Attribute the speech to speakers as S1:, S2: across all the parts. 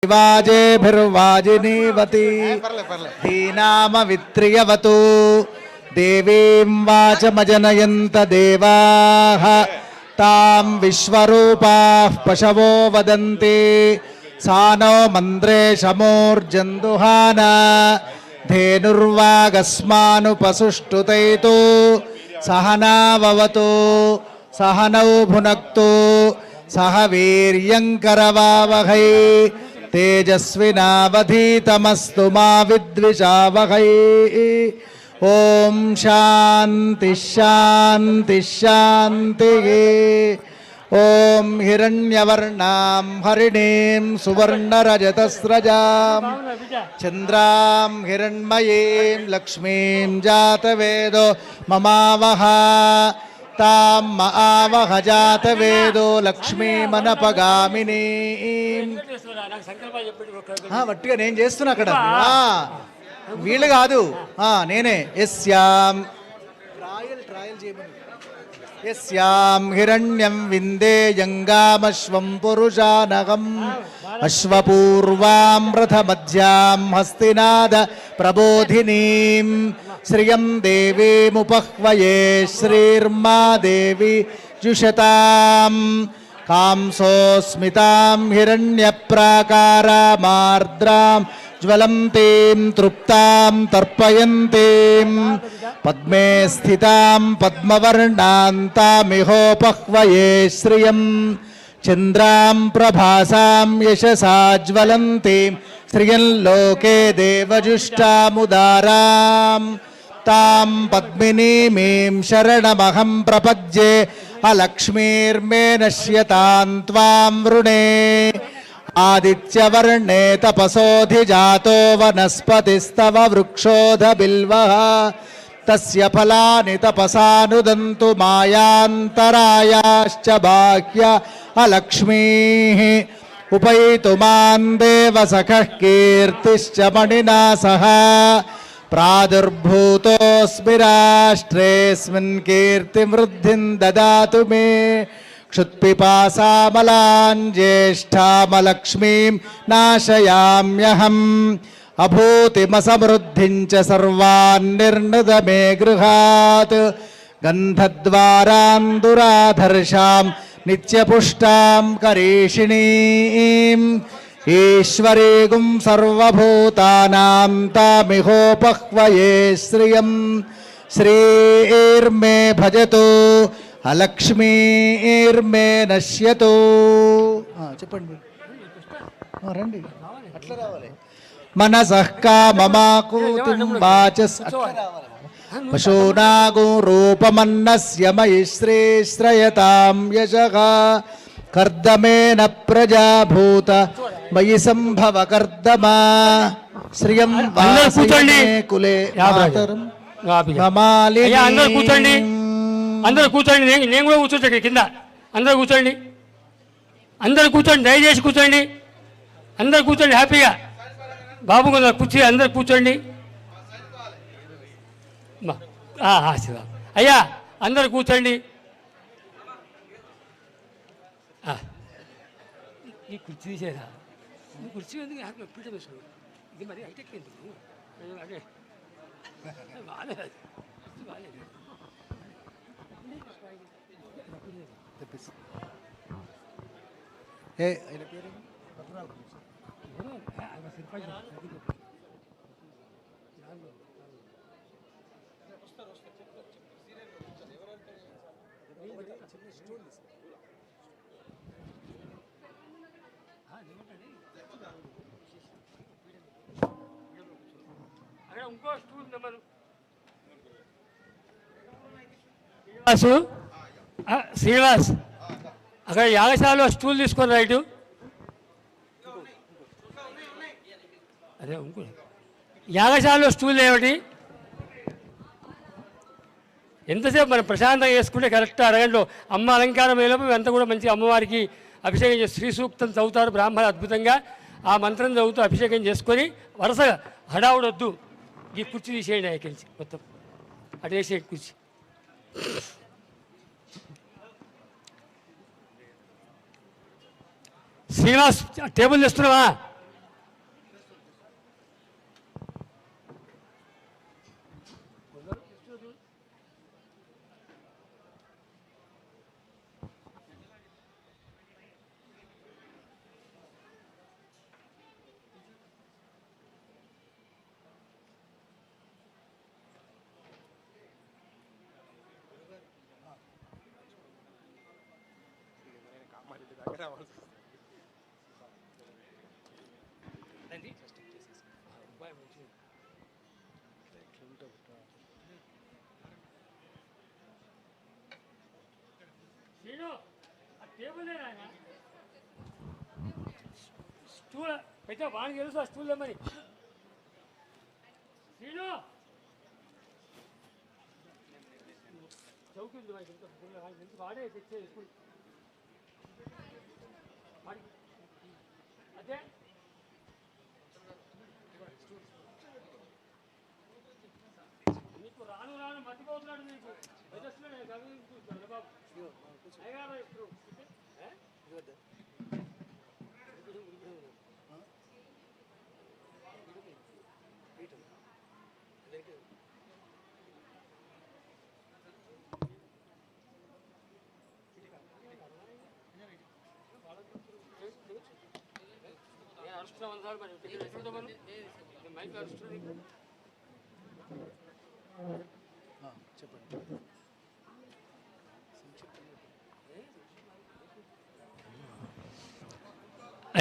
S1: वाजेभिर्वाजिनीवती धीनामवित्रियवतु देवीं वाचमजनयन्त देवाः तां विश्वरूपाः पशवो वदन्ति सा नो मन्द्रे शमोर्जन्दुहान धेनुर्वागस्मानुपसुष्टुतैतु सहनाववतु सहनौ भुनक्तु सह वीर्यङ्करवावहै तेजस्विनावधीतमस्तु मा विद्विषावहै। ओम शांति शांति शांति। ओम हिरण्यवर्णां हरिणीं सुवर्णरजतस्रजां चन्द्रां हिरण्मयीं लक्ष्मीं जातवेदो ममावह तां मआवह जातवेदो लक्ष्मीमनपगामिनीं। వట్టిగా నేను చేస్తున్నా అక్కడ, వీళ్ళు కాదు, నేనే. యస్యాం యస్యాం హిరణ్యం విందేయంగామశ్వం పురుషానగం అశ్వపూర్వాం రథమధ్యాం హస్తినాద ప్రబోధినీం శ్రియం దేవీముపహ్వయే శ్రీర్మా దేవి జుషతాం కాంసోస్మితాం హిరణ్యప్రాకారామార్ద్రాం జ్వలంతీం తృప్తాం తర్పయంతీం పద్మే స్థితాం పద్మవర్ణాంతామిహోపహ్వయే శ్రియం చంద్రాం ప్రభాసాం యశసా జ్వలంతీం శ్రియం లోకే దేవజుష్టాముదారాం తాం పద్మినీమీం శరణమహం ప్రపద్యే अलक्ष्मीर्मे नश्यतां त्वां वृणे आदित्यवर्णे तपसोऽधिजातो वनस्पतिस्तव वृक्षोऽधबिल्वः तस्य फलानि तपसानुदन्तु मायान्तरायाश्च बाह्य अलक्ष्मीः उपैतु मां देवसखः कीर्तिश्च मणिना सह प्रादुर्भूतोऽस्मि राष्ट्रेऽस्मिन् कीर्तिवृद्धिं ददातु मे क्षुत्पिपासामलां ज्येष्ठामलक्ष्मीं नाशयाम्यहम् अभूतिमसमृद्धिं च सर्वान् निर्णुद मे गृहात् गन्धद्वारां दुराधर्षां नित्यपुष्टां करीषिणीं ईश्वरीगुं सर्वभूतानां तामिहोपह्वये श्रियं श्रीर्मे भजतु अलक्ष्मीर्मे नश्यतु। చెప్పండి రండి, అట్లా రావాలి. మనసః కామమాకూతిం వాచస్ పశూనాగో రూపమన్నస్య మయి శ్రేశ్రయతాం యశః కర్దమేన ప్రజాభూత మయి సంభవ కర్దమా శ్రియం వాసయే కులే మాతరం మమాలిని.
S2: అందరూ కూర్చోండి, నేను కూడా కూర్చోండి కింద. అందరూ కూర్చోండి, అందరూ కూర్చోండి, దయచేసి కూర్చోండి, అందరూ కూర్చోండి హ్యాపీగా. బాబు కొందరు కూర్చో, అందరూ కూర్చోండి. అయ్యా అందరూ కూర్చోండి. ఈ కుర్చీ తీసేదా, కుర్చీ ఎందుకు పీఠం వేసుకోండి, ఇది మరి హైటెక్ ఎందుకు అదే బాగాలేదు, బాగాలేదు. ఇంకో స్టూల్ నెంబరు శ్రీనివాస్, అక్కడ యాగశాలలో స్టూల్ తీసుకొని రైటు. అదే ఇంకో యాగశాలలో స్టూల్ ఏమిటి, ఎంతసేపు మనం ప్రశాంతంగా చేసుకుంటే కరెక్ట్ అరగంటలో అమ్మ అలంకారం వేలోపు అంతా కూడా మంచి అమ్మవారికి అభిషేకం చేసి శ్రీ సూక్తం చదువుతారు బ్రాహ్మణులు అద్భుతంగా. ఆ మంత్రం చదువుతూ అభిషేకం చేసుకొని వరుసగా హడావుడొద్దు, ఈ కుర్చీ తీసేయండి ఎక్కించి మొత్తం అటు వేసేయండి కుర్చీ. శ్రీనివాస్ టేబుల్ తెస్తున్నావా? స్టూల్ అయితే వాడికి తెలుసు ఆ స్టూల్ మరి శ్రీను చౌకి ఉంది వాడే తెచ్చే అదే నీకు రాను రాను మర్చిపోతున్నాడు నీకు బాబు అరుస్తున్నాను మరి మైక్ అరుస్తుంది
S1: చెప్పండి.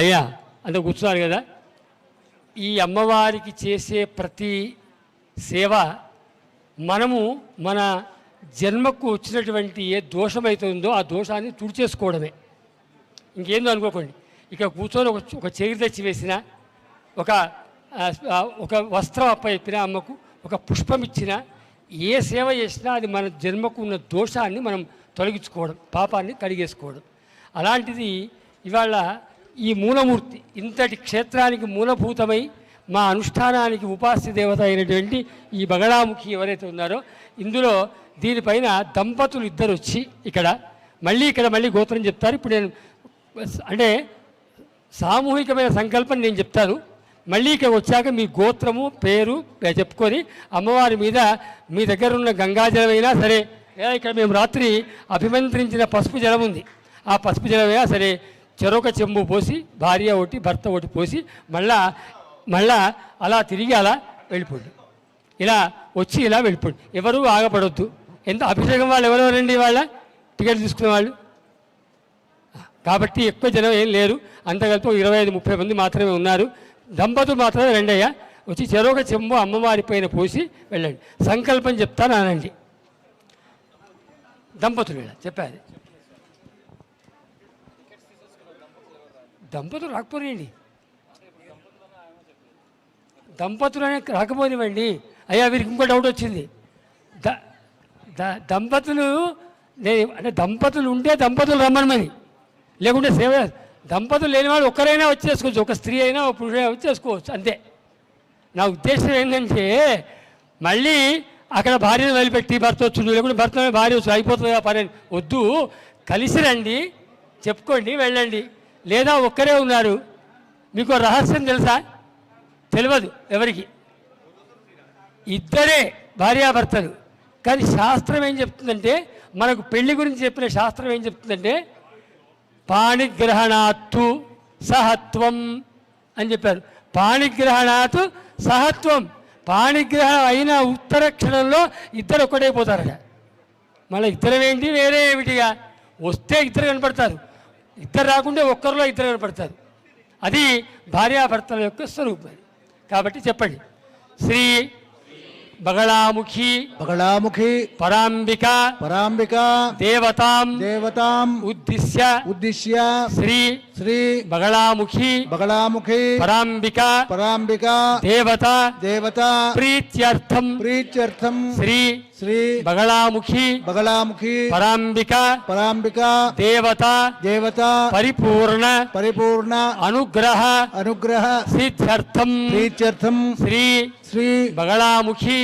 S2: అయ్యా అంత కూర్చున్నారు కదా, ఈ అమ్మవారికి చేసే ప్రతి సేవ మనము మన జన్మకు వచ్చినటువంటి ఏ దోషమైతుందో ఆ దోషాన్ని తుడిచేసుకోవడమే, ఇంకేందో అనుకోకండి. ఇక కూర్చొని ఒక చైర్ తెచ్చి వేసిన, ఒక వస్త్రం అప్పయిన అమ్మకు, ఒక పుష్పం ఇచ్చిన, ఏ సేవ చేసినా అది మన జన్మకు ఉన్న దోషాన్ని మనం తొలగించుకోవడం, పాపాన్ని కడిగేసుకోవడం. అలాంటిది ఇవాళ ఈ మూలమూర్తి ఇంతటి క్షేత్రానికి మూలభూతమై మా అనుష్ఠానానికి ఉపాస్య దేవత అయినటువంటి ఈ బగళాముఖి ఎవరైతే ఉన్నారో, ఇందులో దీనిపైన దంపతులు ఇద్దరు వచ్చి ఇక్కడ మళ్ళీ గోత్రం చెప్తారు. ఇప్పుడు నేను అంటే సామూహికమైన సంకల్పం నేను చెప్తాను, మళ్ళీ ఇక్కడ వచ్చాక మీ గోత్రము పేరు చెప్పుకొని అమ్మవారి మీద మీ దగ్గర ఉన్న గంగాజలమైనా సరే, లేదా ఇక్కడ మేము రాత్రి అభిమంత్రించిన పసుపు జలం ఉంది, ఆ పసుపు జలమైనా సరే చెరొక చెంబు పోసి, భార్య ఒకటి భర్త ఒకటి పోసి మళ్ళా అలా తిరిగి అలా వెళ్ళిపోండి. ఇలా వచ్చి ఇలా వెళ్ళిపోండి, ఎవరు ఆగపడొద్దు. ఎంత అభిషేకం వాళ్ళు ఎవరెవరండి వాళ్ళ టికెట్ తీసుకునే వాళ్ళు, కాబట్టి ఎక్కువ జనం ఏం లేరు, అంత కలిపి 25-30 మంది మాత్రమే ఉన్నారు. దంపతులు మాత్రమే రెండయ్యా, వచ్చి చెరొక చెంబు అమ్మవారి పైన పోసి వెళ్ళండి. సంకల్పం చెప్తాను అనండి. దంపతులు ఇలా చెప్పారు, దంపతులు రాకపోనివ్వండి, దంపతులు అనే రాకపోనివ్వండి. అయ్యా వీరికి ఇంకో డౌట్ వచ్చింది, దంపతులు అంటే దంపతులు ఉంటే దంపతులు రమ్మనమని, లేకుంటే సేవ దంపతులు లేని వాళ్ళు ఒక్కరైనా వచ్చేసుకోవచ్చు, ఒక స్త్రీ అయినా ఒక పురుషుడైనా వచ్చేసుకోవచ్చు, అంతే. నా ఉద్దేశం ఏంటంటే మళ్ళీ అక్కడ భార్యను వదిలిపెట్టి భర్త వచ్చుండు, లేకుంటే భర్త భార్య వచ్చు అయిపోతుంది ఆ పని వద్దు, కలిసి రండి, చెప్పుకోండి, వెళ్ళండి. లేదా ఒక్కరే ఉన్నారు, మీకు రహస్యం తెలుసా? తెలియదు ఎవరికి, ఇద్దరే భార్యాభర్తలు. కానీ శాస్త్రం ఏం చెప్తుందంటే, మనకు పెళ్లి గురించి చెప్పిన శాస్త్రం ఏం చెప్తుందంటే పాణిగ్రహణాత్తు సహత్వం అని చెప్పారు. పాణిగ్రహణాత్ సహత్వం, పాణిగ్రహణం అయిన ఉత్తర క్షణంలో ఇద్దరు ఒక్కటైపోతారట. మళ్ళీ ఇద్దరం ఏంటి వేరే ఏమిటిగా, వస్తే ఇద్దరు కనపడతారు, ఇద్దరు రాకుంటే ఒక్కరిలో ఇద్దరు కనపడతారు. అది భార్యాభర్తల యొక్క స్వరూపం. కాబట్టి చెప్పండి, శ్రీ బగళాముఖి పరాంబిక దేవతాం ఉద్దిశ్య శ్రీ బగళాముఖి పరాంబిక దేవత ప్రీత్యర్థం శ్రీ బగళాముఖి పరాంబిక దేవత పరిపూర్ణ అనుగ్రహ సిద్ధ్యర్థం శ్రీ బగళాముఖి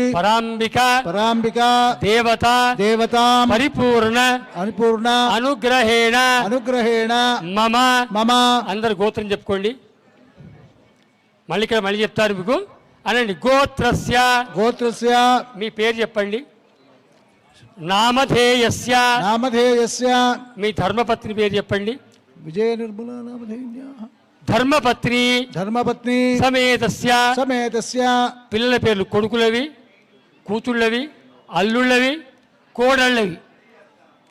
S2: పరాంబిక దేవత పరిపూర్ణ అనుగ్రహేణ మమ అందరు గోత్రం చెప్పుకోండి. మళ్ళీ ఇక్కడ మళ్ళీ చెప్తారు మీకు అనండి. గోత్రస్య మీ పేరు చెప్పండి. నామధేయస్య మీ ధర్మపత్ని పేరు చెప్పండి.
S1: విజయ నిర్మల నామధేయ
S2: ధర్మపత్ని సమేతస్య పిల్లల పేర్లు కొడుకులవి, కూతుళ్ళవి, అల్లుళ్ళవి, కోడళ్ళవి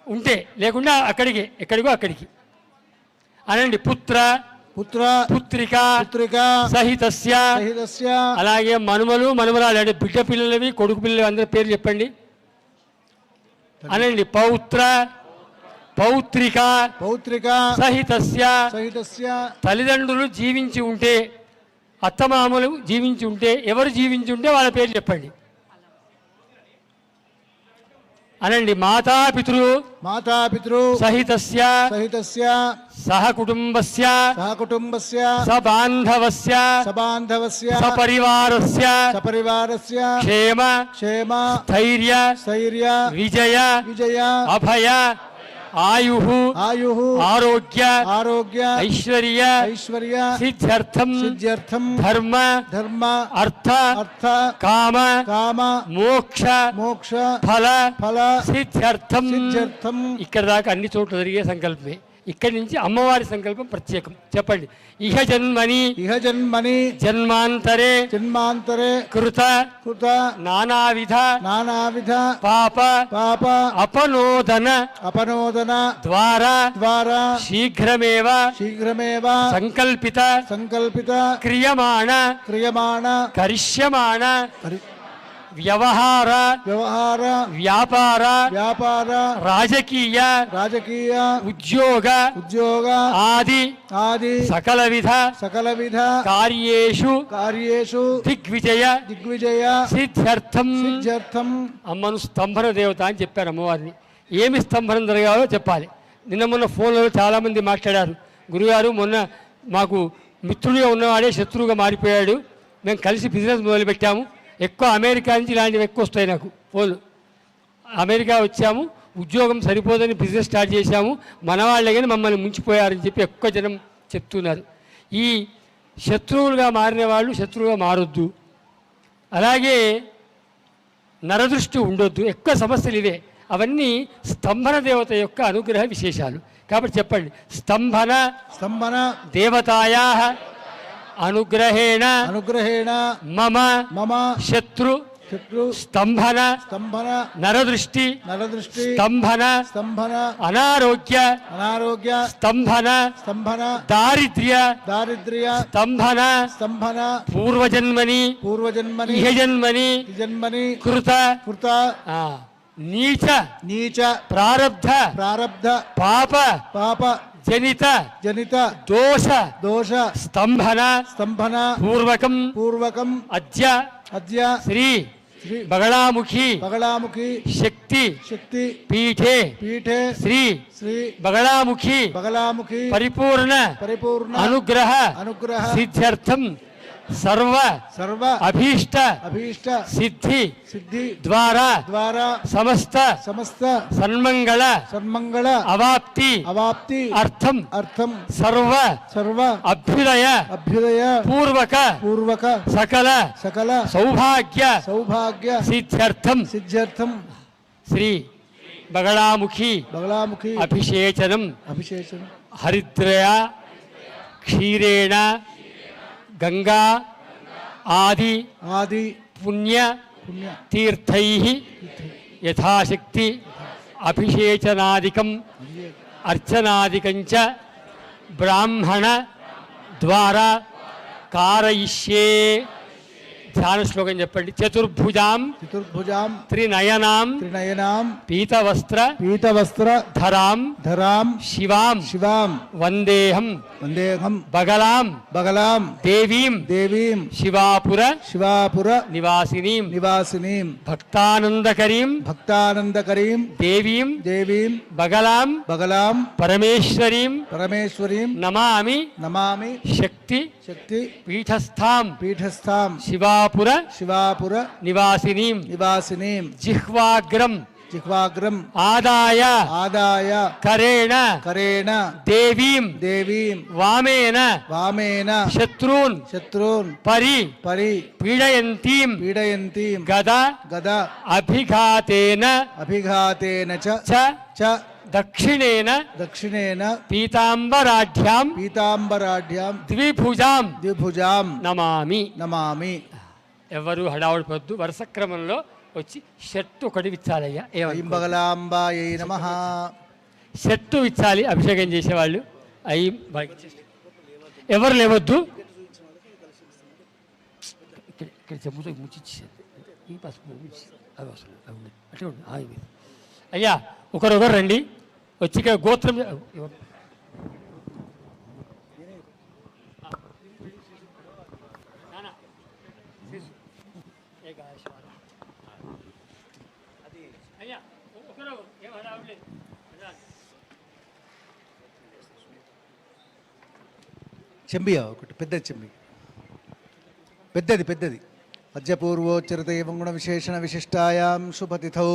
S2: ఉంటే, లేకుండా ఎక్కడికో అక్కడికి అనండి. పుత్ర
S1: పుత్ర
S2: పుత్రిక
S1: పుత్రిక
S2: సహితస్య
S1: సహితస్య.
S2: అలాగే మనుమలు మనమరాలు అంటే బిడ్డ పిల్లలవి కొడుకు పిల్లలు అందరి పేరు చెప్పండి అనండి. పౌత్ర పౌత్రిక
S1: పౌత్రిక
S2: సహితస్య
S1: సహితస్య.
S2: తల్లిదండ్రులు జీవించి ఉంటే అత్తమామలు జీవించి ఉంటే ఎవరు జీవించి ఉంటే వాళ్ళ పేరు చెప్పండి అనండి. మాతాపితృ
S1: మాతాపితృ
S2: సహితస్య
S1: సహితస్య
S2: సహకుటుంబస్య
S1: సహకుటుంబస్య
S2: సబాంధవస్య
S1: సబాంధవస్య
S2: సపరివారస్య
S1: సపరివారస్య
S2: క్షేమ
S1: క్షేమ
S2: స్థైర్య
S1: స్థైర్య
S2: విజయ
S1: విజయ
S2: అభయ ఆయు
S1: ఆయు
S2: ఆరోగ్య
S1: ఆరోగ్య
S2: ఐశ్వర్య
S1: ఐశ్వర్య
S2: సిద్ధ్యర్థం
S1: సిద్ధ్యర్థం
S2: ధర్మ
S1: ధర్మ
S2: అర్థ
S1: అర్థ
S2: కామ
S1: కామ
S2: మోక్ష
S1: మోక్ష
S2: ఫల
S1: ఫల
S2: సిద్ధ్యర్థం.
S1: సిద్ధ్యర్థం.
S2: ఇక్కడ దాకా అన్ని చోట్ల జరిగే సంకల్పమే. ఇక్కడి నుంచి అమ్మవారి సంకల్పం ప్రత్యేకం. చెప్పండి. ఇహ జన్మని
S1: ఇహ జన్మని
S2: జన్మాంతరే
S1: జన్మాంతరే
S2: కృత
S1: కృత
S2: నానావిధ
S1: నానావిధ
S2: పాప
S1: పాప
S2: అపనోదన
S1: అపనోదన
S2: ద్వారా
S1: ద్వారా
S2: శీఘ్రమేవ
S1: శీఘ్రమేవ
S2: సంకల్పిత
S1: సంకల్పిత
S2: క్రియమాణ
S1: క్రియమాణ
S2: కరిష్యమాణ వ్యవహార
S1: వ్యవహార
S2: వ్యాపార
S1: వ్యాపార
S2: రాజకీయ
S1: రాజకీయ
S2: ఉద్యోగ
S1: ఉద్యోగ
S2: ఆది
S1: ఆది
S2: సకల విధ
S1: సకలవిధ
S2: కార్యేషు
S1: కార్యేషు
S2: దిగ్విజయ
S1: దిగ్విజయ
S2: సిద్ధ్యర్థం.
S1: సిద్ధ్యర్థం.
S2: అమ్మను స్తంభన దేవత అని చెప్పారు అమ్మవారిని. ఏమి స్తంభనం జరగాలో చెప్పాలి. నిన్న మొన్న ఫోన్లో చాలామంది మాట్లాడారు. గురుగారు మొన్న మాకు మిత్రుడిగా ఉన్నవాడే శత్రువుగా మారిపోయాడు, మేము కలిసి బిజినెస్ మొదలుపెట్టాము, ఎక్కువ అమెరికా నుంచి ఇలాంటివి ఎక్కువ వస్తాయి నాకు ఫోన్లు. అమెరికా వచ్చాము, ఉద్యోగం సరిపోదని బిజినెస్ స్టార్ట్ చేశాము, మన వాళ్ళే కానీ మమ్మల్ని ముంచిపోయారని చెప్పి ఎక్కువ జనం చెప్తున్నారు. ఈ శత్రువులుగా మారిన వాళ్ళు శత్రువుగా మారొద్దు, అలాగే నరదృష్టి ఉండొద్దు. ఎక్కువ సమస్యలు ఇవే. అవన్నీ స్తంభన దేవత యొక్క అనుగ్రహ విశేషాలు. కాబట్టి చెప్పండి. స్తంభన
S1: స్తంభన
S2: దేవతాయా అనుగ్రహేణ
S1: అనుగ్రహేణ
S2: మమ
S1: మమ
S2: శత్రు
S1: శత్రు
S2: స్తంభన
S1: స్తంభన
S2: నరదృష్టి
S1: నరదృష్టి
S2: స్తంభన
S1: స్తంభన
S2: అనారోగ్య
S1: అనారోగ్య
S2: స్తంభన
S1: స్తంభన
S2: దారిద్ర్య
S1: దారిద్ర్య
S2: స్తంభన
S1: స్తంభన
S2: పూర్వజన్మని
S1: పూర్వజన్మని
S2: ఇహజన్మని
S1: జన్మని
S2: కృత
S1: కృత
S2: నీచ
S1: నీచ
S2: ప్రారబ్ధ
S1: ప్రారబ్ధ
S2: పాప
S1: పాప
S2: జనిత
S1: జనిత
S2: దోష
S1: దోష
S2: స్తంభన
S1: స్తంభన
S2: పూర్వకం
S1: పూర్వకం
S2: అద్య
S1: అద్య
S2: శ్రీ
S1: శ్రీ
S2: బగళాముఖి
S1: బగళాముఖి
S2: శక్తి
S1: శక్తి
S2: పీఠే
S1: పీఠే
S2: శ్రీ
S1: శ్రీ
S2: బగళాముఖి
S1: బగళాముఖి
S2: పరిపూర్ణ
S1: పరిపూర్ణ
S2: అనుగ్రహ
S1: అనుగ్రహ
S2: సిద్ధ్యర్థం సర్వ
S1: సర్వ
S2: అభీష్ట
S1: అభీష్ట
S2: సిద్ధి
S1: సిద్ధి
S2: ద్వారా
S1: ద్వారా
S2: సమస్త
S1: సమస్త
S2: సన్మంగళ
S1: సన్మంగళ
S2: అవాప్తి
S1: అవాప్తి
S2: అర్థం
S1: అర్థం
S2: సర్వ
S1: సర్వ
S2: అభ్యుదయ
S1: అభ్యుదయ
S2: పూర్వక
S1: పూర్వక
S2: సకల
S1: సకల
S2: సౌభాగ్య
S1: సౌభాగ్య
S2: సిద్ధ్యర్థం
S1: సిద్ధ్యర్థం
S2: శ్రీ బగళాముఖి
S1: బగళాముఖి
S2: అభిషేచనం
S1: అభిషేచనం
S2: హరిద్రయ క్షీరేణ గంగా ఆది
S1: ఆది
S2: పుణ్య
S1: పుణ్య
S2: తీర్థై యథాశక్తి అభిషేచనాదికం అర్చనాదికంచ బ్రాహ్మణ ద్వారా కారయిష్యే. ధ్యాన శ్లోకం చెప్పండి. చతుర్భుజాం
S1: చతుర్భుజాం
S2: త్రినయనాం
S1: త్రినయనాం
S2: పీతవస్త్ర
S1: పీతవస్త్ర
S2: ధరాం
S1: ధరాం
S2: శివాం
S1: శివాం
S2: వందేహం
S1: వందేహం
S2: బగలాం
S1: బగలాం
S2: దేవీం
S1: దేవీం
S2: శివాపుర
S1: శివాపుర
S2: నివాసినీం
S1: నివాసినీం
S2: భక్తానందకరీం
S1: భక్తానందకరీం
S2: దేవీం
S1: దేవీం
S2: బగలాం
S1: బగలాం
S2: పరమేశ్వరీం
S1: పరమేశ్వరీం
S2: నమామి
S1: నమామి
S2: శక్తి
S1: శక్తి
S2: పీఠస్థాం
S1: పీఠస్థాం
S2: శివాపుర
S1: శివాపుర
S2: నివాసినీం
S1: నివాసినీం
S2: జిహ్వాగ్రం
S1: జిహ్వాగ్రం
S2: ఆదాయ
S1: ఆదాయ
S2: కరేణ
S1: కరేణ
S2: దేవీం
S1: దేవీం
S2: వామేన
S1: వామేన
S2: శత్రూన్
S1: శత్రూన్
S2: పరి
S1: పరి
S2: పీడయంతీం
S1: పీడయంతీం
S2: గద
S1: గద
S2: అభిఘాతేన
S1: అభిఘాతేన
S2: చ
S1: చ
S2: దక్షిణేన
S1: దక్షిణేన
S2: పీతాంబరాఢ్యాం
S1: పీతాంబరాఢ్యాం
S2: ద్విభుజాం
S1: ద్విభుజాం
S2: నమామి.
S1: నమామి.
S2: ఎవరు హడావుడి పొద్దు వరుస క్రమంలో వచ్చి షట్టు ఒకటి విచ్చాలయ్యా.
S1: ఐం బగలాంబాయై నమః.
S2: షట్టు విచ్చాలి అభిషేకం చేసేవాళ్ళు. అవి ఎవరు లేవద్దు. ఇక్కడ చెప్పుతో ముచ్చిచ్చేది ఈ పసుపు అది అవసరం అట్లా ఉండి అయ్యా ఒకరొకరు రండి వచ్చి ఇక్కడ గోత్రం
S1: చెంబియా ఒకటి పెద్దది చెంబి పెద్దది మధ్యపూర్వోచ్చరిత ఏవం గుణ విశేషణ విశిష్టాయాం శుభతిథౌ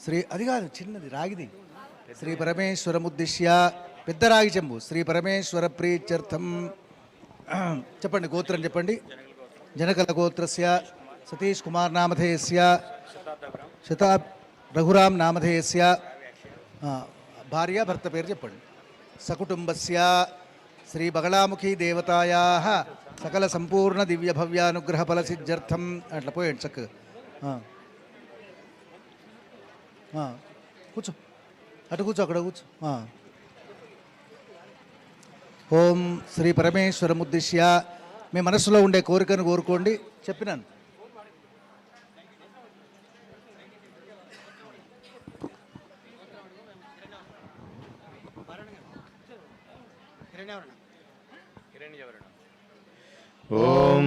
S1: శ్రీ అది కాదు చిన్నది రాగిది శ్రీ పరమేశ్వరముద్దిశ్య పెద్ద రాగి చెంబు శ్రీ పరమేశ్వర ప్రీత్యర్థం చెప్పండి గోత్రం చెప్పండి. జనకల గోత్రస్య సతీష్ కుమార్ నామధేయస్య రఘురామ్ నామధేయస్య భార్య భర్త పేరు చెప్పండి. సకుటుంబస్య శ్రీ బగళాముఖి దేవతాయాః సకల సంపూర్ణ దివ్య భవ్యానుగ్రహ ఫల సిద్ధ్యర్థం అట్లా పోయండి చక్కగా. కూర్చో అటు కూర్చో అక్కడ కూర్చో. ఓం శ్రీ పరమేశ్వరముద్దిశ్య మీ మనసులో ఉండే కోరికను కోరుకోండి. చెప్పినాను.
S3: ఓం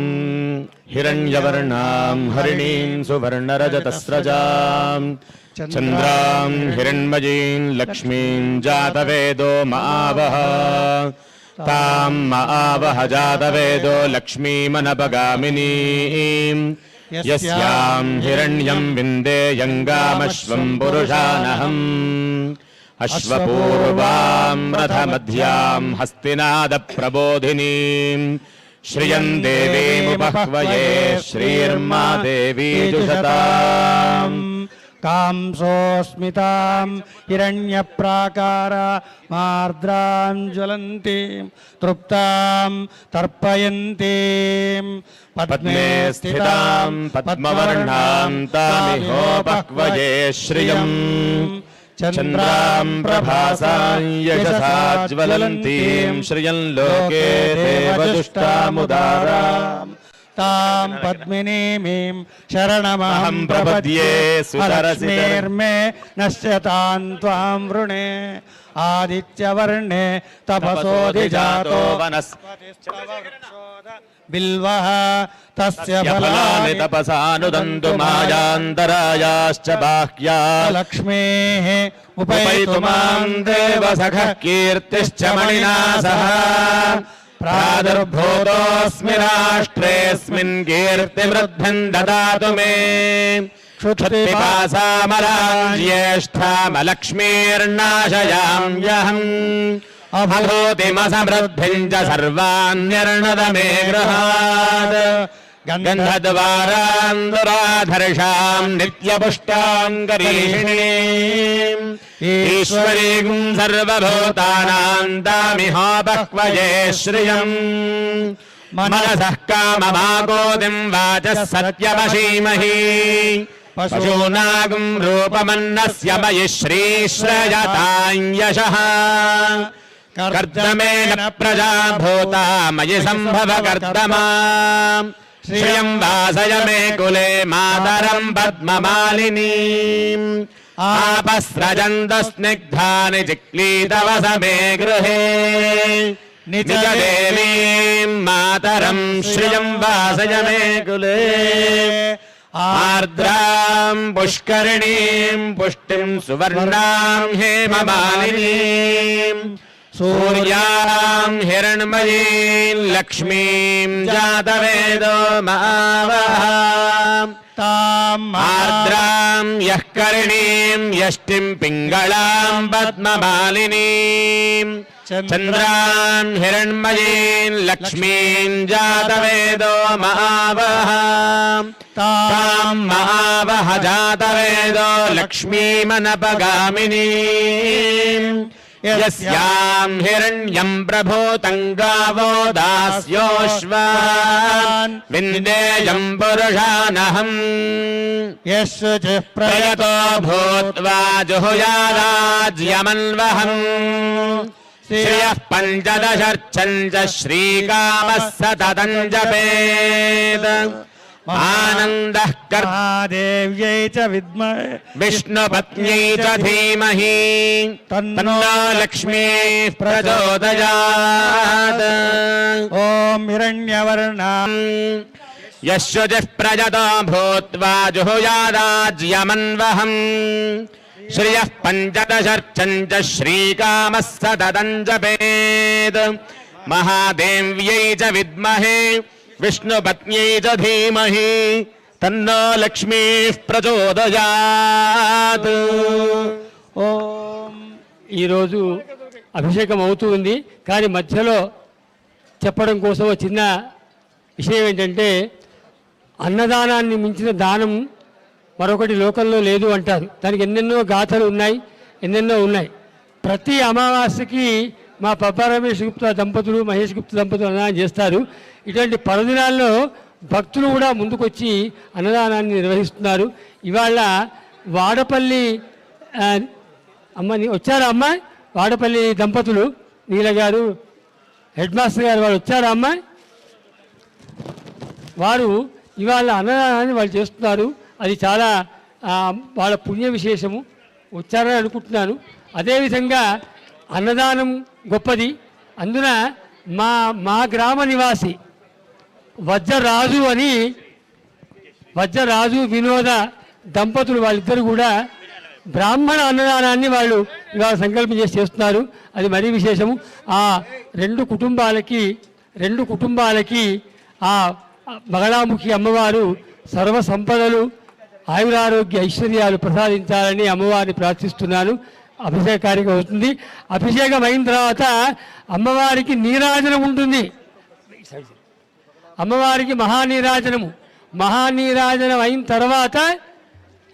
S3: హిరణ్యవర్ణాం హరిణీం సువర్ణరజతస్రజాం చంద్రాం హిరణ్మయీం లక్ష్మీం జాతవేదో మావహ తాం మావహ జాతవేదో లక్ష్మీమనపగామినీం యస్యాం హిరణ్యం విందేయంగామశ్వం పురుషానహం అశ్వపూర్వాం రథమధ్యాం హస్తినాద ప్రబోధినీం శ్రియం దేవీముపహ్వయే శ్రీర్మా దేవీ జుషతాం
S4: కాంసోస్మితాం హిరణ్యప్రాకార మార్ద్రాం జ్వలంతీం తృప్తాం తర్పయంతీం
S3: పద్మే స్థితాం పద్మవర్ణాం తామిహోపహ్వయే శ్రియం చంద్రాం ప్రభాసాం యశసా జ్వలంతీం శ్రియం లోకే దేవదుష్టాముదారాం
S4: తాం పద్మినీమీం శరణమహం ప్రపద్యే సుతరసిర్మే నశ్యతాం త్వాం వృణే ఆదిత్యవర్ణే తపసోధిజాతో బిల్వః తస్య ఫలాని
S3: తపసానుదంతు మాయాంతరాయాశ్చ బాహ్యా
S4: లక్ష్మీః
S3: ఉపైతు మాం దేవసఖః కీర్తిశ్చ మణినా సహ ప్రాదుర్భూతోऽస్మి రాష్ట్రేऽస్మిన్ కీర్తివృద్ధిం దదాతు మే క్షుత్పిపాసామలాం జ్యేష్ఠామలక్ష్మీర్నాశయామ్యహం అభూతిమసమృద్ధిం చ సర్వాణ్యర్ణద మే గృహాత్ గంధద్వారాందురాధర్షాం నిత్యపుష్టాం గరీషిణీం ఈశ్వరీం సర్వభూతానాం తామిహోపహ్వయే శ్రియం మనసః కామమాకోతిం వాచः సత్యవశీమహి పశూనాగం రూపమన్నస్య మయి శ్రీశ్రయతాం యశః కర్దమేన ప్రజాభూతా మయి సంభవ కర్దమా శ్రియం వాసయ మే కులే మాతరం పద్మమాలినీం ఆపస్రజంతస్నిగ్ధాని చిక్లీతవస మే గృహే నిజదేవీం మాతరం శ్రియం వాసయ మే కులే ఆర్ద్రాం పుష్కరిణీం పుష్టిం సువర్ణాం హేమమాలినీం సూర్యాం హిరణ్మయీం లక్ష్మీం జాతవేదో మావహ తాం ఆర్ద్రాం యః కరిణీం యష్టిం పింగళాం పద్మమాలినీం చంద్రాం హిరణ్మయీం లక్ష్మీం జాతవేదో మావహ తాం మావహ జాతవేదో లక్ష్మీమనపగామినీం యస్యాం హిరణ్యం ప్రభూతం గావో దాస్యోశ్వాన్ విందేయం పురుషానహం
S4: యశ్చుచిః
S3: ప్రయతో భూత్వా జుహుయారాజ్యమన్వహం శ్రియః పంచదశర్చంచ శ్రీకామः సతతం జపేత్ ఆనందః
S4: महादेव्यै च विद्महे
S3: విష్ణుపత్న్యై చ ధీమహి తన్నో లక్ష్మీః ప్రచోదయాత్
S4: ॐ हिरण्यवर्णां
S3: యశ్వజః ప్రజతో భూత్వా జుహుయాదాజ్యమన్వహం శ్రియః పంచదశర్చంచ శ్రీకామः సతతం జపేత్ మహాదేవ్యై చ విద్మహే విష్ణుపత్న్యై చ ధీమహి తన్నో లక్ష్మీః ప్రచోదయాత్
S4: ॐ
S2: ఈరోజు అభిషేకం అవుతూ ఉంది. కానీ మధ్యలో చెప్పడం కోసం ఒక చిన్న విషయం ఏంటంటే, అన్నదానాన్ని మించిన దానం మరొకటి లోకంలో లేదు అంటారు. దానికి ఎన్నెన్నో గాథలు ఉన్నాయి, ఎన్నెన్నో ఉన్నాయి. ప్రతి అమావాస్యకి మా పబ్బా రమేష్ గుప్తా దంపతులు, మహేష్ గుప్తా దంపతులు అన్నదానం చేస్తారు. ఇటువంటి పర్వదినాల్లో భక్తులు కూడా ముందుకొచ్చి అన్నదానాన్ని నిర్వహిస్తున్నారు. ఇవాళ వాడపల్లి అమ్మని వచ్చారా అమ్మ? వాడపల్లి దంపతులు నీల గారు, హెడ్ మాస్టర్ గారు వాళ్ళు వచ్చారా అమ్మ? వారు ఇవాళ అన్నదానాన్ని వాళ్ళు చేస్తున్నారు. అది చాలా వాళ్ళ పుణ్య విశేషము. వచ్చారని అనుకుంటున్నాను. అదేవిధంగా అన్నదానం గొప్పది. అందున మా గ్రామ నివాసి వజ్రరాజు వినోద దంపతులు వాళ్ళిద్దరు కూడా బ్రాహ్మణ అన్నదానాన్ని వాళ్ళు ఇవాళ సంకల్పం చేసి చేస్తున్నారు. అది మరీ విశేషము. ఆ రెండు కుటుంబాలకి ఆ బగళాముఖి అమ్మవారు సర్వ సంపదలు, ఆయురారోగ్య ఐశ్వర్యాలు ప్రసాదించాలని అమ్మవారిని ప్రార్థిస్తున్నాను. అభిషేక కార్యక్రమం అవుతుంది. అభిషేకం అయిన తర్వాత అమ్మవారికి నీరాజనం ఉంటుంది. అమ్మవారికి మహానీరాజనం అయిన తర్వాత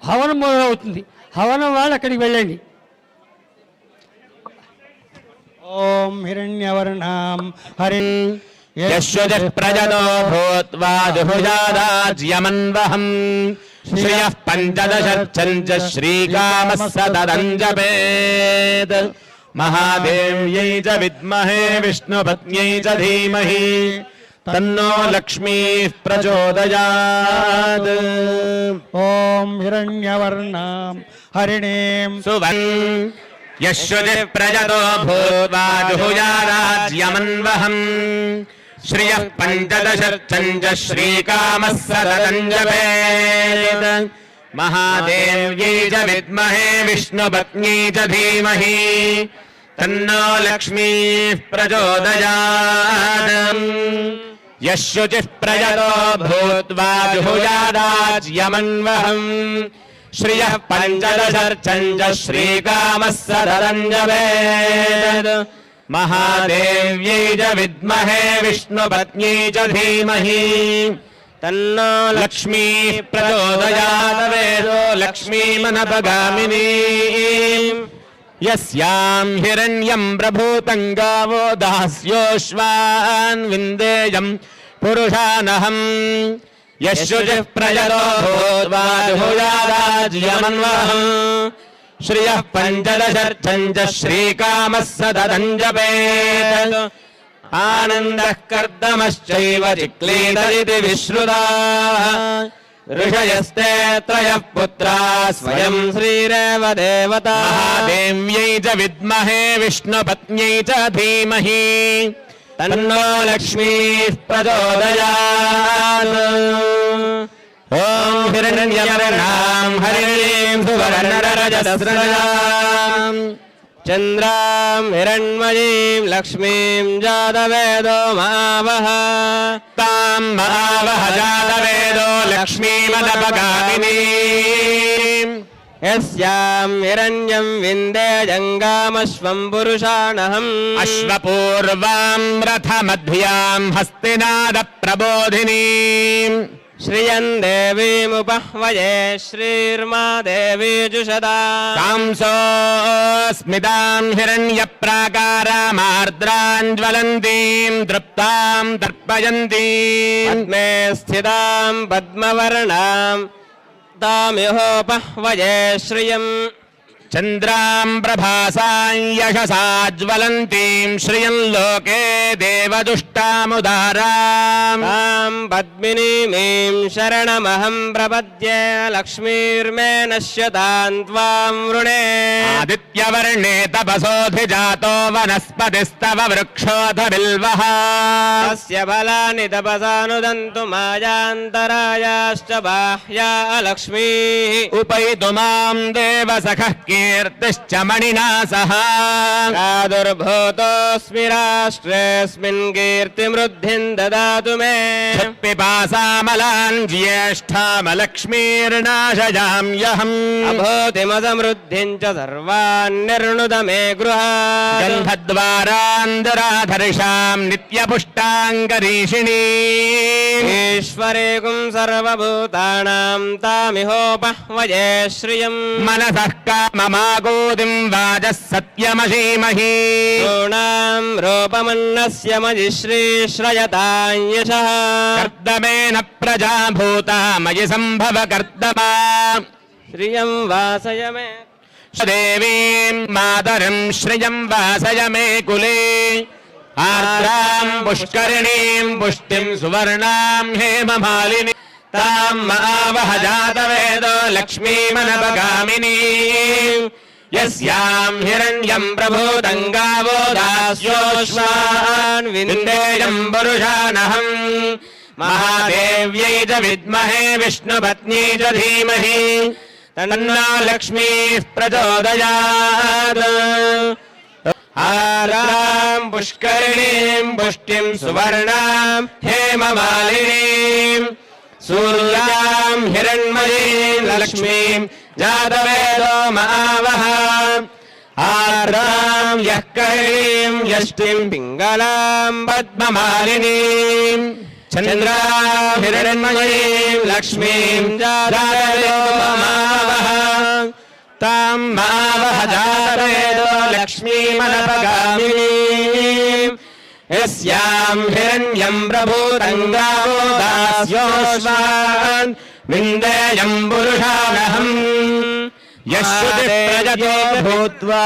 S2: హవనం మొదలవుతుంది. హవనం వాళ్ళు అక్కడికి వెళ్ళండి.
S4: ॐ हिरण्यवर्णां हरिं
S3: యశ్వజః ప్రజతో భూత్వా జుహుయాదాజ్యమన్వహం శ్రియః పంచదశర్చంచ శ్రీకామः సతతం జపేత్ మహాదేవ్యై చ విద్మహే విష్ణుపత్న్యై చ ధీమహి తన్నో లక్ష్మీః ప్రచోదయాత్
S4: ॐ हिरण्यवर्णां हरिणीं
S3: సువన్ యశ్వజః ప్రజతో భూత్వా జుహుయాదాజ్యమన్వహం శ్రియః పంచదశర్చంచ శ్రీకామः సతతం జపేత్ మహాదేవ్యై చ విద్మహే విష్ణుపత్న్యై చ ధీమహి తన్నో లక్ష్మీః ప్రచోదయాత్ యశ్వజః ప్రజతో భూత్వా జుహుయాదాజ్యమన్వహం శ్రియః పంచదశర్చంచ శ్రీకామः సతతం జపేత్ మహాదేవ్యై చ విద్మహే విష్ణుపత్న్యై చ ధీమహి తన్నో లక్ష్మీః ప్రచోదయాత్ వేదో లక్ష్మీమనపగామినీ యస్యాం హిరణ్యం ప్రభూతం గావో దాస్యోశ్వాన్ విందేయం పురుషానహం యశ్వజః ప్రజతో భూత్వా జుహుయాదాజ్యమన్వహం శ్రియః పంచదశర్చంచ శ్రీకామः సతతం జపేత్ ఆనందః కర్దమశ్చైవ చిక్లీదరితి విశ్రుతాః ఋషయస్తే త్రయః పుత్రాः స్వయం శ్రీరేవ దేవతా మహాదేవ్యై చ విద్మహే విష్ణుపత్న్యై చ ధీమహి తన్నో లక్ష్మీః ప్రచోదయాత్ ఓం హిరణ్యవర్ణాం హరిణీం సువర్ణరజతస్రజాం చంద్రాం హిరణ్మయీం లక్ష్మీం జాతవేదో మావహ తాం మావహ జాతవేదో లక్ష్మీమదపగామినీం యస్యాం హిరణ్యం విందేయంగామశ్వం పురుషాణహం అశ్వపూర్వాం రథమధ్యాం హస్తినాద ప్రబోధినీం శ్రియం దేవీముపహ్వయే శ్రీర్మా దేవీ జుషదా కాంసోస్మితాం హిరణ్యప్రాకారామార్ద్రాం జ్వలంతీం దృప్తాం దర్పయంతీం పద్మే స్థితాం పద్మవర్ణాం తామిహోపహ్వయే శ్రియం చంద్రాం ప్రభాసాం యశసా జ్వలంతీం శ్రియం లోకే దేవదుష్టాముదారాం
S5: तां पद्मिनीमीं शरणमहं प्रपद्ये लक्ष्मीर्मे नश्यतां त्वां वृणे
S3: ఆదిత్యవర్ణే తపసోధిజాతో వనస్పతిస్తవ వృక్షోథ బిల్వః
S5: तस्य फलानि तपसानुदन्तु मायान्तरायाश्च बाह्या लक्ष्मीः
S3: ఉపైతు మాం దేవసఖః కీర్తిశ్చ మణినా సహ
S5: प्रादुर्भूतोऽस्मि राष्ट्रेऽस्मिन् कीर्तिमृद्धिं ददातु मे
S3: పిపాసామలాన్ జ్యేష్ఠామలక్ష్మీర్నాశయామ్యహం
S5: अभूतिमसमृद्धिं च सर्वान् निर्णुद मे गृहात्
S3: గంధద్వారాంధరాధర్షాం నిత్యపుష్టాంగరీషిణీ
S5: ईश्वरेकुं सर्वभूतानां तामिहोपह्वये श्रियम्
S3: మనసః కామమాగోదిం వాజः సత్యమసీమహి
S5: ॄणां रूपमन्नस्य मयि श्रीश्रयतां यशः
S3: కర్దమేన ప్రజాభూతా మయి సంభవ కర్దమా
S5: श्रियं वासय मे
S3: దేవీం మాతరం శ్రియం వాసయ మే కులే ఆర్ద్రాం పుష్కరిణీం పుష్టిం సువర్ణాం హేమమాలిని తాం మావహ జాతవేదో లక్ష్మీమనపగామినీ యస్యాం హిరణ్యం ప్రభూతం గావో దాస్యోశ్వాన్ విందేయం పురుషానహం మహాదేవ్యై చ విద్మహే విష్ణుపత్న్యై చ ధీమహి తన్నో లక్ష్మీః ప్రచోదయాత్ ఆరాం పుష్కరిణీం పుష్టిం సువర్ణాం హేమమాలినీం సూర్యాం హిరణ్మయీం లక్ష్మీం జాతవేదో మావహ ఆర్ద్రాం యః కరీం యష్టిం పింగళాం పద్మమాలినీం చంద్రాం హిరణ్మయీం లక్ష్మీం జాతవేదో మావహ తాం మావహ జాతవేదో లక్ష్మీమనపగామినీం యస్యాం హిరణ్యం ప్రభూతం గావో దాస్యోశ్వాన్ విందేయం పురుషానహం యశ్రుతి ప్రజతో భూత్వా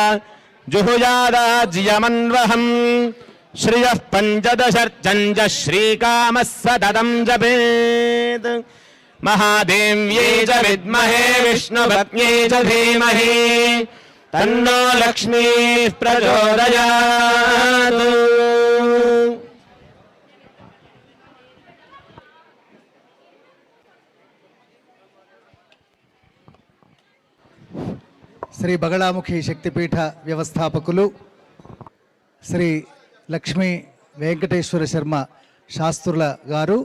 S3: జుహుయాదాజ్యమన్వహం శ్రియః పంచదశర్చం చ శ్రీకామः సతతం జపేత్ మహాదేవ్యై చ విద్మహే విష్ణుపత్న్యై చ ధీమహి తన్నో లక్ష్మీః ప్రచోదయాత్
S1: శ్రీ బగళాముఖి శక్తిపీఠ వ్యవస్థాపకులు శ్రీ లక్ష్మీ వెంకటేశ్వర శర్మ శాస్త్రుల గారు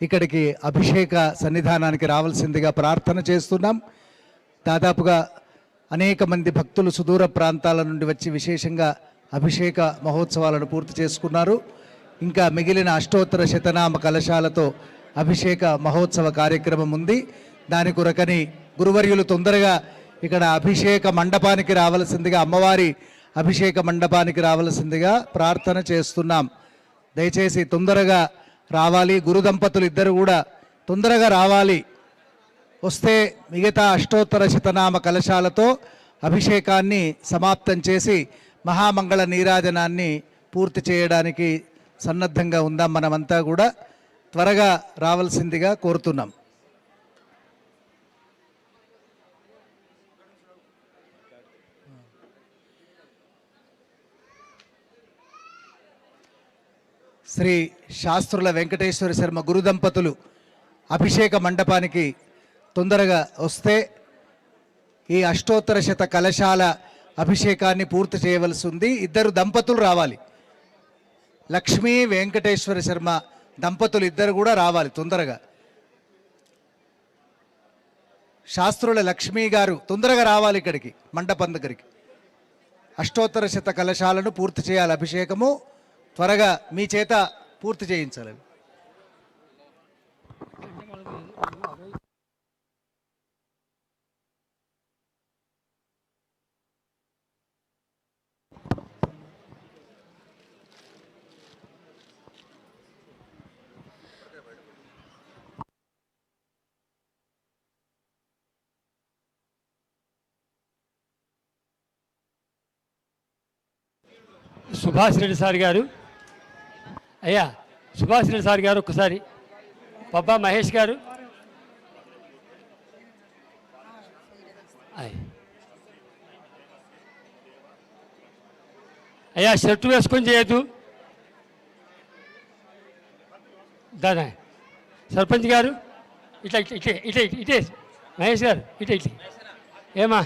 S1: ఇక్కడికి అభిషేక సన్నిధానానికి రావాల్సిందిగా ప్రార్థన చేస్తున్నాం. దాదాపుగా అనేక మంది భక్తులు సుదూర ప్రాంతాల నుండి వచ్చి విశేషంగా అభిషేక మహోత్సవాలను పూర్తి చేసుకున్నారు. ఇంకా మిగిలిన అష్టోత్తర శతనామ కలశాలతో అభిషేక మహోత్సవ కార్యక్రమం ఉంది. దాని కొరకని గురువర్యులు తొందరగా ఇక్కడ అభిషేక మండపానికి రావాల్సిందిగా, అమ్మవారి అభిషేక మండపానికి రావాల్సిందిగా ప్రార్థన చేస్తున్నాం. దయచేసి తొందరగా రావాలి. గురు దంపతులు ఇద్దరు కూడా తొందరగా రావాలి. వస్తే మిగతా అష్టోత్తర శతనామ కలశాలతో అభిషేకాన్ని సమాప్తం చేసి మహామంగళ నీరాజనాన్ని పూర్తి చేయడానికి సన్నద్ధంగా ఉందాం. మనమంతా కూడా త్వరగా రావాల్సిందిగా కోరుతున్నాం. శ్రీ శాస్త్రుల వెంకటేశ్వర శర్మ గురు దంపతులు అభిషేక మండపానికి తొందరగా వస్తే ఈ అష్టోత్తర శత కలశాల అభిషేకాన్ని పూర్తి చేయవలసి ఉంది. ఇద్దరు దంపతులు రావాలి. లక్ష్మీ వెంకటేశ్వర శర్మ దంపతులు ఇద్దరు కూడా రావాలి తొందరగా. శాస్త్రుల లక్ష్మీ గారు తొందరగా రావాలి ఇక్కడికి మండపం దగ్గరికి. అష్టోత్తర శత కలశాలను పూర్తి చేయాలి. అభిషేకము త్వరగా మీ చేత పూర్తి చేయించాలి.
S2: సుభాష్ రెడ్డి సార్ గారు, అయ్యా సుభాష్ రెడ్డి సార్ గారు ఒక్కసారి, పబ్బా మహేష్ గారు, అయ్యా షర్టు వేసుకొని చేయొద్దు. దాదా సర్పంచ్ గారు ఇట్లా ఇట్లా ఇట్లా ఇట్లా ఇటే మహేష్ గారు ఇట్లా ఇట్లా ఏమా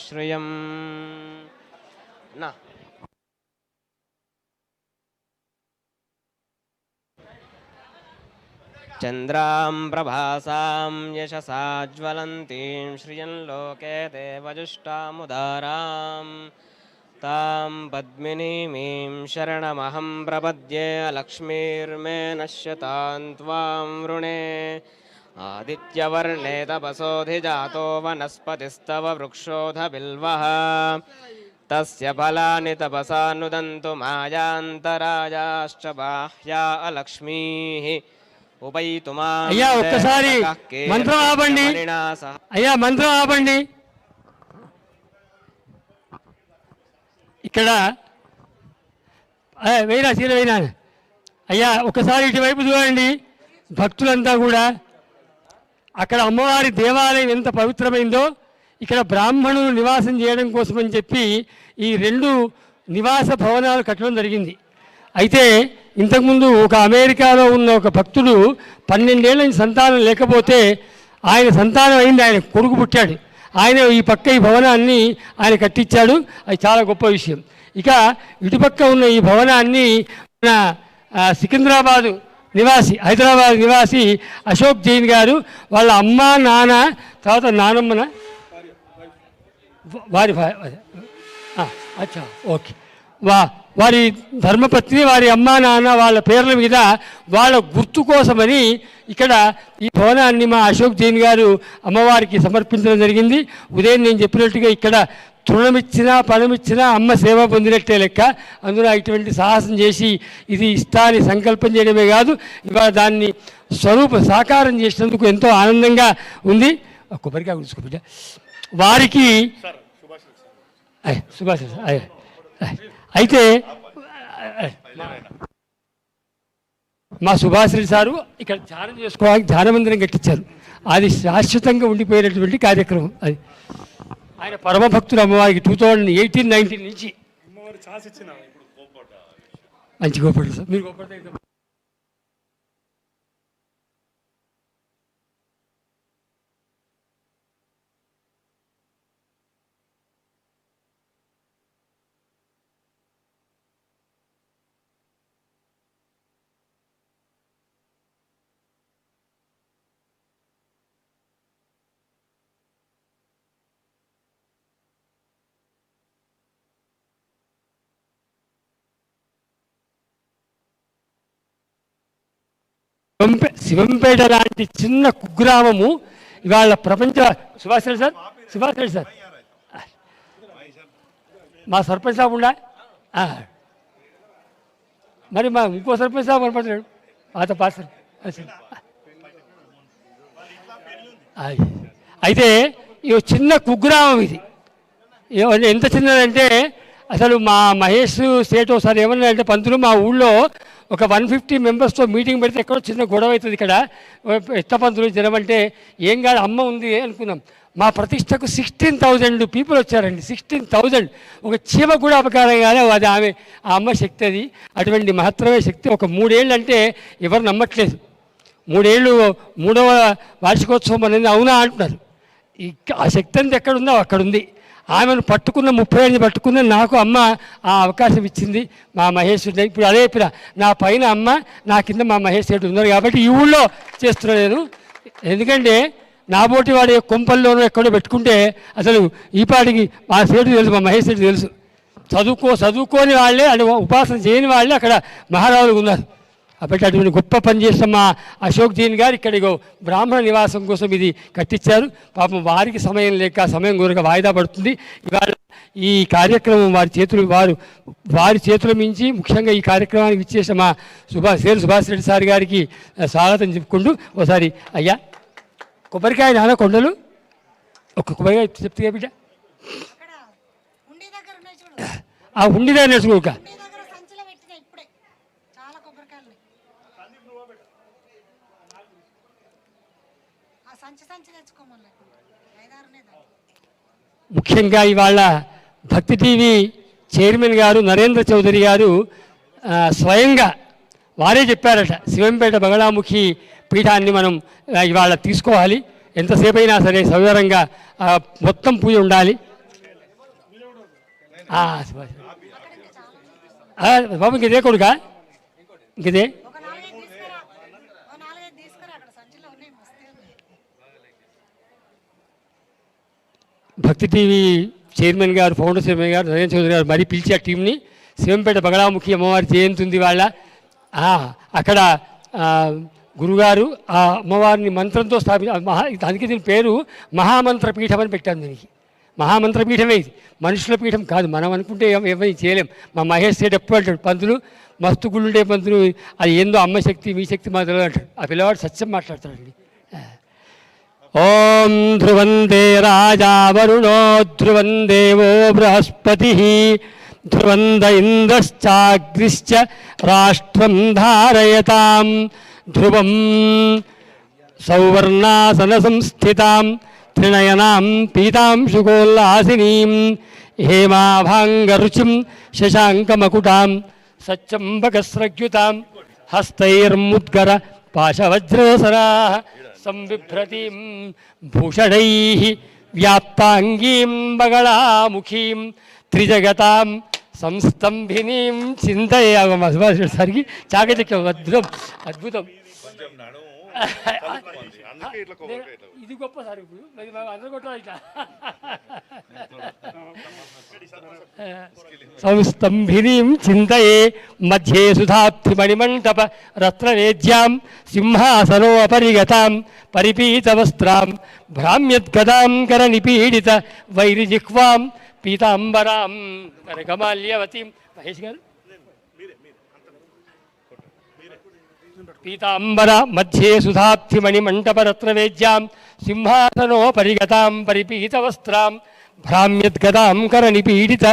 S5: శ్రియం నా చంద్రాం ప్రభాసాం యశసా జ్వలంతీం శ్రియం లోకే దేవజుష్టాముదారాం తాం పద్మినీమీం శరణమహం ప్రపద్యే లక్ష్మీర్మే నశ్యతాం త్వాం వృణే ఆదిత్యవర్ణే తపసోధిజాతో వనస్పతిస్తవ వృక్షోధ బిల్వః తస్య ఫలాని తపసా నుదంతు మాయాంతరాయాశ్చ బాహ్యా అలక్ష్మీః ఉపైతుమాం
S2: అయ్యా ఒక్కసారి మంత్రం ఆపండి. అయ్యా మంత్రం ఆపండి. ఇక్కడ వేయినా చీర వేయినా. అయ్యా ఒకసారి ఇటువైపు చూడండి. భక్తులంతా కూడా అక్కడ అమ్మవారి దేవాలయం ఎంత పవిత్రమైందో ఇక్కడ బ్రాహ్మణులు నివాసం చేయడం కోసమని చెప్పి ఈ 2 నివాస భవనాలు కట్టడం జరిగింది. అయితే ఇంతకుముందు ఒక అమెరికాలో ఉన్న ఒక భక్తుడు 12 ఏళ్ళ నుంచి సంతానం లేకపోతే ఆయన సంతానం అయింది, ఆయన కొడుకు పుట్టాడు. ఆయన ఈ పక్క ఈ భవనాన్ని ఆయన కట్టించాడు. అది చాలా గొప్ప విషయం. ఇక ఇటుపక్క ఉన్న ఈ భవనాన్ని మన సికింద్రాబాదు నివాసి, హైదరాబాద్ నివాసి అశోక్ జైన్ గారు వాళ్ళ అమ్మ నాన్న తర్వాత నానమ్మన వారి అచ్చా ఓకే వారి ధర్మపత్ని వారి అమ్మా నాన్న వాళ్ళ పేర్ల మీద వాళ్ళ గుర్తు కోసమని ఇక్కడ ఈ భవనాన్ని మా అశోక్ జైన్ గారు అమ్మవారికి సమర్పించడం జరిగింది. ఉదయం నేను చెప్పినట్టుగా ఇక్కడ తృణమిచ్చినా పణమిచ్చినా అమ్మ సేవ పొందినట్టే లెక్క. అందులో ఇటువంటి సాహసం చేసి ఇది ఇష్టాన్ని సంకల్పం చేయడమే కాదు, ఇవాళ దాన్ని సాకారం చేసినందుకు ఎంతో ఆనందంగా ఉంది. కొబ్బరికాయ గుర్తుకోబిడ్డ వారికి సుభాష్ అయితే మా సుభాష్ రెడ్డి సారు ఇక్కడ ధ్యానం చేసుకోవడానికి ధ్యాన మందిరం కట్టించారు. అది శాశ్వతంగా ఉండిపోయినటువంటి కార్యక్రమం. అది ఆయన పరమభక్తుడు అమ్మవారికి 2018-19 నుంచి మంచి గోపడు సార్. మీరు గోపడ శివంపేట లాంటి చిన్న కుగ్రామము ఇవాళ ప్రపంచ సుభాష్ రెడ్డి సార్ మా సర్పంచ్ సాబ్ ఉండా, మరి మా ఇంకో సర్పంచ్ సాబ్ కనపడతాడు పాత పాత. అయితే ఈ చిన్న కుగ్రామం ఇది. ఎంత చిన్నదంటే అసలు మా మహేష్ స్టేట్ ఒకసారి ఏమన్నా అంటే పంతులు మా ఊళ్ళో ఒక 150 మెంబర్స్తో మీటింగ్ పెడితే ఎక్కడో చిన్న గొడవ అవుతుంది ఇక్కడ ఎత్త పంతులు జనం అంటే ఏం కాదు అమ్మ ఉంది అనుకున్నాం. మా ప్రతిష్టకు 16,000 పీపుల్ వచ్చారండి. 16,000 ఒక చీమ కూడా అపకారం కాదు. అది ఆమె ఆ అమ్మ శక్తి. అది అటువంటి మహత్తరమైన శక్తి. ఒక 3 ఏళ్ళు అంటే ఎవరు నమ్మట్లేదు. 3 ఏళ్ళు 3వ వార్షికోత్సవం అనేది అవునా అంటున్నారు. ఆ శక్తి అంతా ఎక్కడుందో అక్కడుంది. ఆమెను పట్టుకున్న 30 ఏళ్ళు పట్టుకున్న నాకు అమ్మ ఆ అవకాశం ఇచ్చింది మా మహేష్. ఇప్పుడు అదే చెప్పిన నా పైన అమ్మ నా కింద మా మహేష్ రెడ్డి ఉన్నారు కాబట్టి ఈ ఊళ్ళో చేస్తున్నా నేను. ఎందుకంటే నా బోటి వాడి కొంపల్లోనూ ఎక్కడో పెట్టుకుంటే అసలు ఈ పాటికి మా సేటు తెలుసు, మా మహేష్ రెడ్డి తెలుసు. చదువుకోని వాళ్ళే అంటే ఉపాసన చేయని వాళ్ళే అక్కడ మహారాజులు ఉన్నారు. కాబట్టి అటువంటి గొప్ప పని చేసిన మా అశోక్ జైన్ గారు ఇక్కడ బ్రాహ్మణ నివాసం కోసం ఇది కట్టించారు. పాపం వారికి సమయం లేక సమయం కోరక వాయిదా పడుతుంది. ఇవాళ ఈ కార్యక్రమం వారి చేతుల మించి ముఖ్యంగా ఈ కార్యక్రమానికి ఇచ్చేసిన మా సుభాష్ రెడ్డి సార్ గారికి స్వాగతం చెప్పుకుంటూ ఒకసారి అయ్యా కొబ్బరికాయ నాన్న కొండలు ఒక కొబ్బరికాయ చెప్తే బిడ్డ ఆ ఉండి దగ్గర నేర్చుకోక ముఖ్యంగా ఇవాళ భక్తి టీవీ చైర్మన్ గారు నరేంద్ర చౌదరి గారు స్వయంగా వారే చెప్పారట శివంపేట బగళాముఖి పీఠాన్ని మనం ఇవాళ తీసుకోవాలి, ఎంతసేపు అయినా సరే సవివరంగా మొత్తం పూజ ఉండాలి. బాబు ఇంకదే కొడుక ఇంకదే భక్తి టీవీ చైర్మన్ గారు ఫౌండర్ చైర్మన్ గారు నరేంద్ర చౌదరి గారు మరీ పిలిచి ఆ టీంని శివంపేట బగళాముఖి అమ్మవారి జయంతి ఉంది వాళ్ళ అక్కడ గురుగారు ఆ అమ్మవారిని మంత్రంతో దానికి దీని పేరు మహామంత్ర పీఠం అని పెట్టాను. దీనికి మహామంత్రపీఠమే ఇది, మనుషుల పీఠం కాదు. మనం అనుకుంటే ఎవరిని చేయలేం. మా మహేష్ సేట్ ఎప్పుడు అంటాడు పంతులు మస్తు గుళ్ళుండే పంతులు అది ఏందో అమ్మ శక్తి మీ శక్తి మా తెలియదు అంటాడు. ఆ పిల్లవాడు సత్యం మాట్లాడతాడండి. ఓం ధ్రువందే రాజా వరుణో ధ్రువం దేవో బృహస్పతి ధ్రువంద ఇంద్రశ్చాగ్నిశ్చ రాష్ట్రం ధారయతాం ధ్రువం సౌవర్ణాసన సంస్థితాం త్రినయనాం పీతాంశుకోల్లాసినీం హేమాభాంగరుచిం శశాంకమకుటాం సచ్చంబకస్రగ్యుతాం హస్తైర్ముద్గర పాశవజ్రసరాः సంవిభ్రతిం భూషణైः వ్యాప్తాంగీం బగళాముఖీం త్రిజగతాం సంస్తంభినీం చింతయాగమసరికి చాకచక్యం అద్భుతం అద్భుతం. ఇది గొప్ప సార్. ఇప్పుడు అందరూ కొట్టాలి ఇట్లా. సంస్తంభినీం చింతయే మధ్యే సుధాప్తిమణిమంటప రత్నవేద్యాం సింహాసనోపరిగతాం పరిపీతవస్త్రాం భ్రామ్యద్గదాం కరనిపీడిత వైరిజిహ్వాం పీతాంబరాం కనకమాల్యవతీం. మహేష్ గారు పీతాంబర మధ్యే సుధాప్తిమణిమంటపరత్నవేద్యాం సింహాసనోపరిగతాం పరిపీతవస్త్రాం భ్రామ్యద్గదాం కరనిపీడిత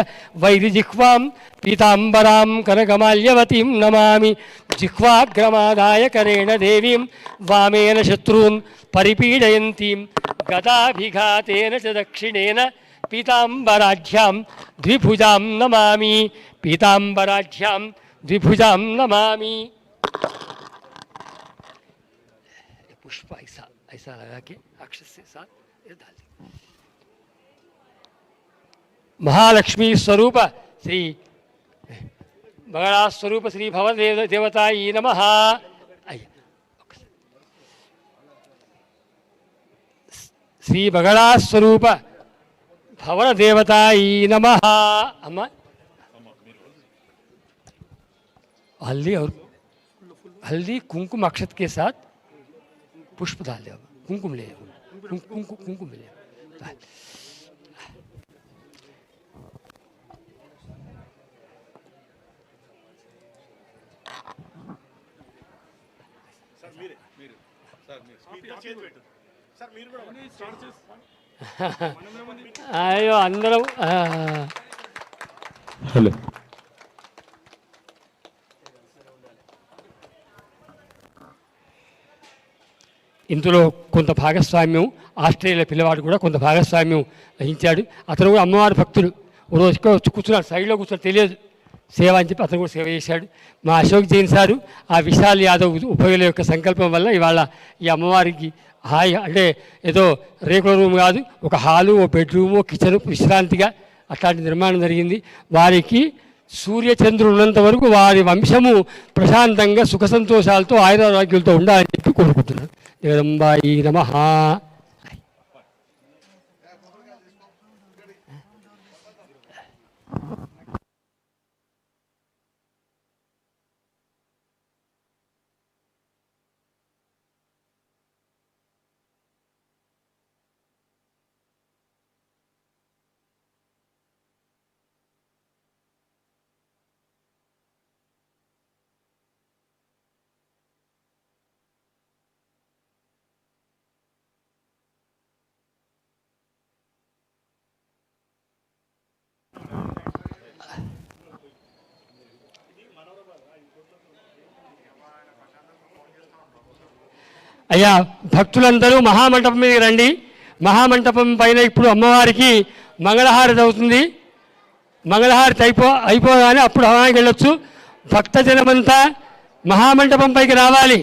S2: వైరిజిహ్వాం పీతాంబరాం కనకమాల్యవతీం నమామి. జిహ్వాగ్రమాదాయ కరేణ దేవీం వామేన శత్రూన్ పరిపీడయంతీం గదాభిఘాతేన చ దక్షిణేన పీతాంబరాఢ్యాం ద్విభుజాం నమామి. పీతాంబరాఢ్యాం ద్విభుజాం నమామి. पुष्प ऐसा ऐसा लगा के अक्षर से साथ डाल दी. महालक्ष्मी स्वरूप श्री बगड़ा स्वरूप श्री भवन देवताई नमः. श्री बगड़ा स्वरूप भवन देवताई नमः. अम्मा हल्दी और हल्दी कुमकुम अक्षत के साथ पुष्प डाल दे. कुमकुम ले कुमकुम ले. అయ్యో అందరం
S3: హలో
S2: ఇందులో కొంత భాగస్వామ్యం ఆస్ట్రేలియా పిల్లవాడు కూడా కొంత భాగస్వామ్యం వహించాడు. అతను కూడా అమ్మవారి భక్తుడు. రోజు వచ్చి కూర్చున్నాడు, సైడ్లో కూర్చొని తెలియదు సేవ అని చెప్పి అతను కూడా సేవ చేశాడు. మా అశోక్ జైన్ సారు ఆ విశాల్ యాదవ్ ఉభయుల యొక్క సంకల్పం వల్ల ఇవాళ ఈ అమ్మవారికి హాయి అంటే ఏదో రేకుల రూమ్ కాదు, ఒక హాలు, ఓ బెడ్రూము, కిచెన్ విశ్రాంతిగా అట్లాంటి నిర్మాణం జరిగింది. వారికి సూర్యచంద్రుడు ఉన్నంత వరకు వారి వంశము ప్రశాంతంగా సుఖ సంతోషాలతో ఆయురారోగ్యాలతో ఉండాలని చెప్పి కోరుకుంటున్నాను. జగదంబాయి నమః. అయ్యా భక్తులందరూ మహామంటపం మీద రండి. మహామంటపం పైన ఇప్పుడు అమ్మవారికి మంగళహారతి అవుతుంది. మంగళహారతి అయిపోగానే అప్పుడు హవానికి వెళ్ళొచ్చు. భక్తజనమంతా మహామంటపం పైకి రావాలి.